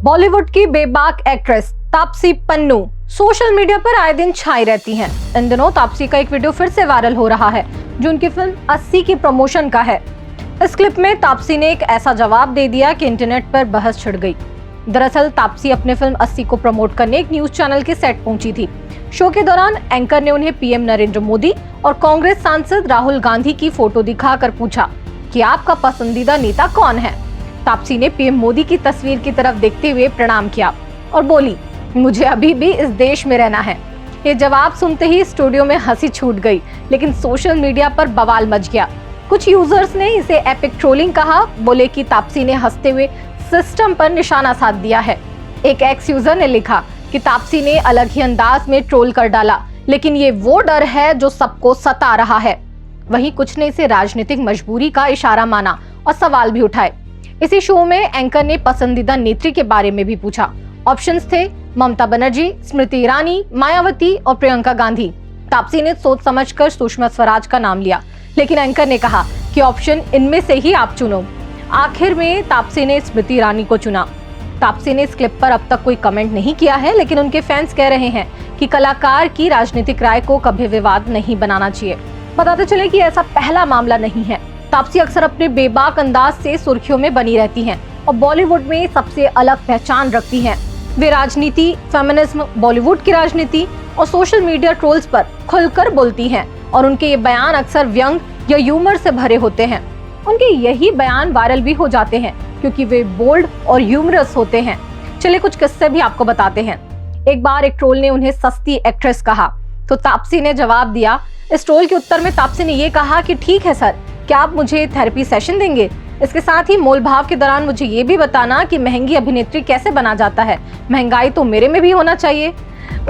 बॉलीवुड की बेबाक actress Taapsee Pannu social media पर आए दिन छाई रहती हैं। इन दिनों तापसी का एक वीडियो फिर से वायरल हो रहा है जो उनकी फिल्म 80 की प्रमोशन का है। इस क्लिप में तापसी ने एक ऐसा जवाब दे दिया कि इंटरनेट पर बहस छिड़ गई। दरअसल तापसी अपने फिल्म 80 को प्रमोट करने एक न्यूज चैनल के सेट पहुंची थी। शो के दौरान एंकर ने उन्हें पीएम नरेंद्र मोदी और कांग्रेस सांसद राहुल गांधी की फोटो दिखाकर पूछा कि आपका पसंदीदा नेता कौन है। तापसी ने पीएम मोदी की तस्वीर की तरफ देखते हुए प्रणाम किया और बोली, मुझे अभी भी इस देश में रहना है। ये जवाब सुनते ही स्टूडियो में हंसी छूट गई, लेकिन सोशल मीडिया पर बवाल मच गया। कुछ यूजर्स ने इसे एपिक ट्रोलिंग कहा। बोले कि तापसी ने हंसते हुए सिस्टम पर निशाना साध दिया है। एक एक्स यूजर ने लिखा कि तापसी ने अलग ही अंदाज में ट्रोल कर डाला, लेकिन ये वो डर है जो सबको सता रहा है। वहीं कुछ ने इसे राजनीतिक मजबूरी का इशारा माना और सवाल भी उठाए। इसी शो में एंकर ने पसंदीदा नेत्री के बारे में भी पूछा। ऑप्शंस थे ममता बनर्जी, स्मृति ईरानी, मायावती और प्रियंका गांधी। तापसी ने सोच समझकर सुषमा स्वराज का नाम लिया, लेकिन एंकर ने कहा कि ऑप्शन इनमें से ही आप चुनो। आखिर में तापसी ने स्मृति ईरानी को चुना। तापसी ने इस क्लिप पर अब तक कोई कमेंट नहीं किया है, लेकिन उनके फैंस कह रहे हैं कि कलाकार की राजनीतिक राय को कभी विवाद नहीं बनाना चाहिए। बताते चले कि ऐसा पहला मामला नहीं है। तापसी अक्सर अपने बेबाक अंदाज से सुर्खियों में बनी रहती हैं और बॉलीवुड में सबसे अलग पहचान रखती हैं। वे राजनीति, फेमिनिज्म, बॉलीवुड की राजनीति और सोशल मीडिया ट्रोल्स पर खुलकर बोलती हैं और उनके ये बयान अक्सर व्यंग या ह्यूमर से भरे होते हैं। उनके यही बयान वायरल भी हो जाते हैं क्योंकि वे बोल्ड और ह्यूमरस होते हैं। चलिए कुछ किस्से भी आपको बताते हैं। एक बार एक ट्रोल ने उन्हें सस्ती एक्ट्रेस कहा तो तापसी ने जवाब दिया। इस ट्रोल के उत्तर में तापसी ने ये कहा कि ठीक है सर, क्या आप मुझे थेरेपी सेशन देंगे? इसके साथ ही मोल भाव के दौरान मुझे ये भी बताना कि महंगी अभिनेत्री कैसे बना जाता है। महंगाई तो मेरे में भी होना चाहिए।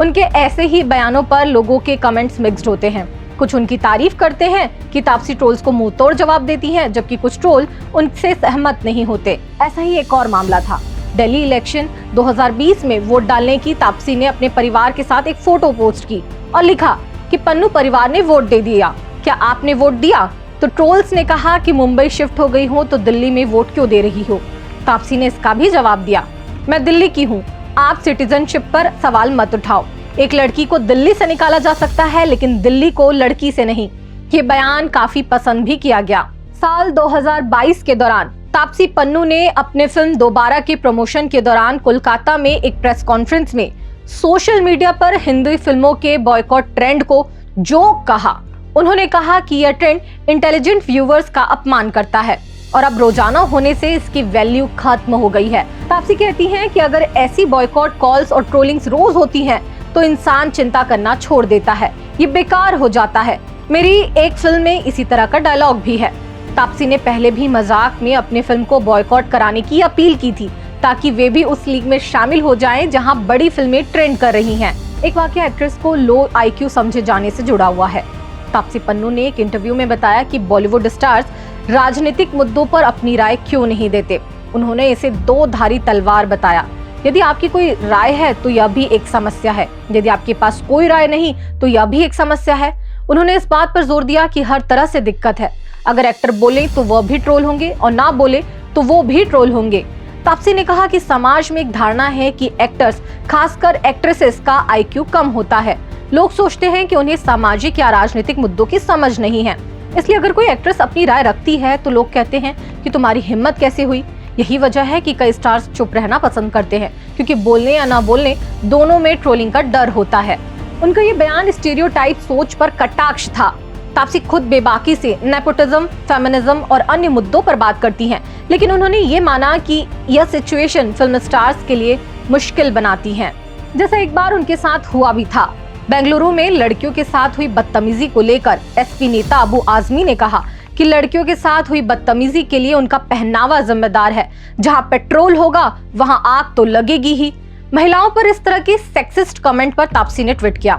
उनके ऐसे ही बयानों पर लोगों के कमेंट्स मिक्स्ड होते हैं। कुछ उनकी तारीफ करते हैं कि तापसी ट्रोल्स को मुंह तोड़ जवाब देती हैं, जबकि कुछ ट्रोल उनसे सहमत नहीं होते। ऐसा ही एक और मामला था। दिल्ली इलेक्शन 2020 में वोट डालने की तापसी ने अपने परिवार के साथ एक फोटो पोस्ट की और लिखा कि पन्नू परिवार ने वोट दे दिया, क्या आपने वोट दिया? तो ट्रोल्स ने कहा कि मुंबई शिफ्ट हो गई हो तो दिल्ली में वोट क्यों दे रही हो? तापसी ने इसका भी जवाब दिया, मैं दिल्ली की हूँ, आप सिटीजनशिप पर सवाल मत उठाओ। एक लड़की को दिल्ली से निकाला जा सकता है, लेकिन दिल्ली को लड़की से नहीं। ये बयान काफी पसंद भी किया गया। साल 2022 के दौरान तापसी पन्नू ने अपने फिल्म दोबारा के प्रमोशन के दौरान कोलकाता में एक प्रेस कॉन्फ्रेंस में सोशल मीडिया पर हिंदी फिल्मों के बॉयकॉट ट्रेंड को जोक कहा। उन्होंने कहा कि यह ट्रेंड इंटेलिजेंट व्यूअर्स का अपमान करता है और अब रोजाना होने से इसकी वैल्यू खत्म हो गई है। तापसी कहती हैं कि अगर ऐसी बॉयकॉट कॉल्स और ट्रोलिंग्स रोज होती हैं तो इंसान चिंता करना छोड़ देता है, ये बेकार हो जाता है। मेरी एक फिल्म में इसी तरह का डायलॉग भी है। तापसी ने पहले भी मजाक में अपनी फिल्म को बॉयकॉट कराने की अपील की थी ताकि वे भी उस लीग में शामिल हो जाएं जहां बड़ी फिल्में ट्रेंड कर रही हैं। एक वाकया एक्ट्रेस को लो IQ समझे जाने से जुड़ा हुआ है। तापसी पन्नू ने एक इंटरव्यू में बताया कि बॉलीवुड स्टार्स राजनीतिक मुद्दों पर अपनी राय क्यों नहीं देते। उन्होंने इसे दो धारी तलवार बताया। यदि आपकी कोई राय है तो यह भी एक समस्या है, यदि आपके पास कोई राय नहीं तो यह भी एक समस्या है। उन्होंने इस बात पर जोर दिया कि हर तरह से दिक्कत है। अगर एक्टर बोले तो वह भी ट्रोल होंगे और ना बोले तो वो भी ट्रोल होंगे। तापसी ने कहा कि समाज में एक धारणा है कि एक्टर्स, खासकर एक्ट्रेसेस का IQ कम होता है। लोग सोचते हैं कि उन्हें सामाजिक या राजनीतिक मुद्दों की समझ नहीं है, इसलिए अगर कोई एक्ट्रेस अपनी राय रखती है तो लोग कहते हैं कि तुम्हारी हिम्मत कैसे हुई। यही वजह है कि कई स्टार्स चुप रहना पसंद करते हैं, क्योंकि बोलने या ना बोलने दोनों में ट्रोलिंग का डर होता है। उनका ये बयान स्टीरियोटाइप सोच पर कटाक्ष था। तापसी खुद बेबाकी से नेपोटिज्म, फेमिनिज्म और अन्य मुद्दों पर बात करती हैं, लेकिन उन्होंने ये माना कि यह सिचुएशन फिल्म स्टार्स के लिए मुश्किल बनाती है। जैसा एक बार उनके साथ हुआ भी था। बेंगलुरु में लड़कियों के साथ हुई बदतमीजी को लेकर SP नेता अबू आजमी ने कहा कि लड़कियों के साथ हुई बदतमीजी के लिए उनका पहनावा जिम्मेदार है। जहां पेट्रोल होगा वहां आग तो लगेगी ही। महिलाओं पर इस तरह के सेक्सिस्ट कमेंट पर तापसी ने ट्वीट किया,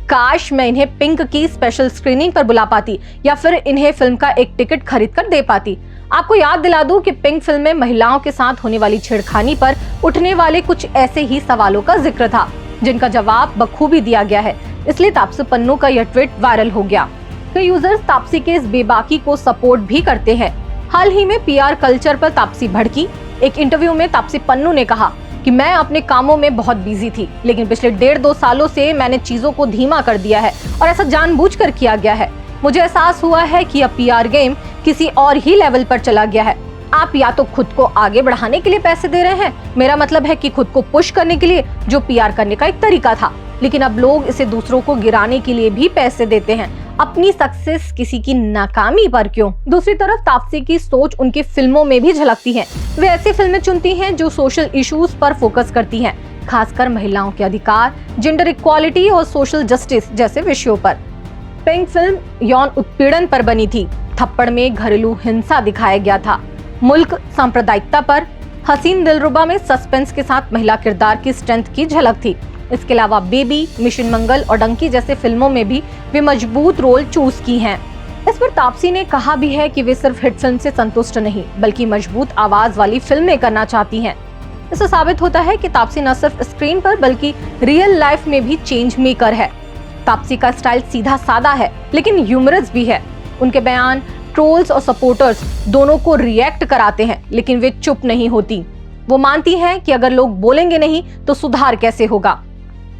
काश मैं इन्हें पिंक की स्पेशल स्क्रीनिंग पर बुला पाती या फिर इन्हें फिल्म का एक टिकट खरीद कर दे पाती। आपको याद दिला दूं कि पिंक फिल्म में महिलाओं के साथ होने वाली छेड़खानी पर उठने वाले कुछ ऐसे ही सवालों का जिक्र था, जिनका जवाब बखूबी दिया गया है। इसलिए तापसी पन्नू का यह ट्वीट वायरल हो गया। कई यूजर्स तापसी के इस बेबाकी को सपोर्ट भी करते हैं। हाल ही में PR कल्चर पर तापसी भड़की। एक इंटरव्यू में तापसी पन्नू ने कहा कि मैं अपने कामों में बहुत बिजी थी, लेकिन पिछले 1.5-2 सालों से मैंने चीजों को धीमा कर दिया है और ऐसा जानबूझकर किया गया है। मुझे एहसास हुआ है कि अब पीआर गेम किसी और ही लेवल पर चला गया है। आप या तो खुद को आगे बढ़ाने के लिए पैसे दे रहे हैं, मेरा मतलब है कि खुद को पुश करने के लिए, जो पीआर करने का एक तरीका था, लेकिन अब लोग इसे दूसरों को गिराने के लिए भी पैसे देते हैं। अपनी सक्सेस किसी की नाकामी पर क्यों? दूसरी तरफ तापसी की सोच उनकी फिल्मों में भी झलकती है। वे ऐसी फिल्में चुनती हैं जो सोशल इश्यूज पर फोकस करती हैं, खासकर महिलाओं के अधिकार, जेंडर इक्वालिटी और सोशल जस्टिस जैसे विषयों पर। पिंक फिल्म यौन उत्पीड़न पर बनी थी। थप्पड़ में घरेलू हिंसा दिखाया गया था। मुल्क सांप्रदायिकता पर। हसीन दिलरुबा में सस्पेंस के साथ महिला किरदार की स्ट्रेंथ की झलक थी। इसके अलावा बेबी, मिशन मंगल और डंकी जैसे फिल्मों में भी वे मजबूत रोल चूज की हैं। इस पर तापसी ने कहा भी है कि वे सिर्फ हिट फिल्म से संतुष्ट नहीं, बल्कि मजबूत आवाज वाली फिल्में करना चाहती हैं। इससे साबित होता है कि तापसी न सिर्फ स्क्रीन पर बल्कि रियल लाइफ में भी चेंज मेकर है। तापसी का स्टाइल सीधा सादा है, लेकिन ह्यूमरस भी है। उनके बयान ट्रोल्स और सपोर्टर्स दोनों को रिएक्ट कराते हैं, लेकिन वे चुप नहीं होती। वो मानती हैं कि अगर लोग बोलेंगे नहीं तो सुधार कैसे होगा।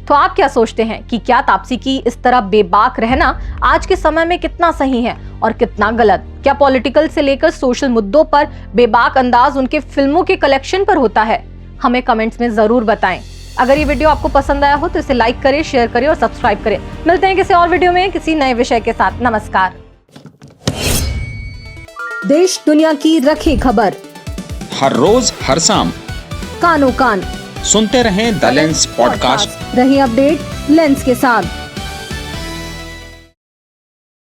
तो आप क्या सोचते हैं कि क्या तापसी की इस तरह बेबाक रहना आज के समय में कितना सही है और कितना गलत? क्या पॉलिटिकल से लेकर सोशल मुद्दों पर बेबाक अंदाज उनके फिल्मों के कलेक्शन पर होता है? हमें कमेंट्स में जरूर बताएं। अगर ये वीडियो आपको पसंद आया हो तो इसे लाइक करें, शेयर करें और सब्सक्राइब करें। मिलते हैं किसी और वीडियो में किसी नए विषय के साथ। नमस्कार। देश दुनिया की रखी खबर हर रोज हर शाम कानो कान सुनते रहें द लेंस पॉडकास्ट। रही अपडेट लेंस के साथ।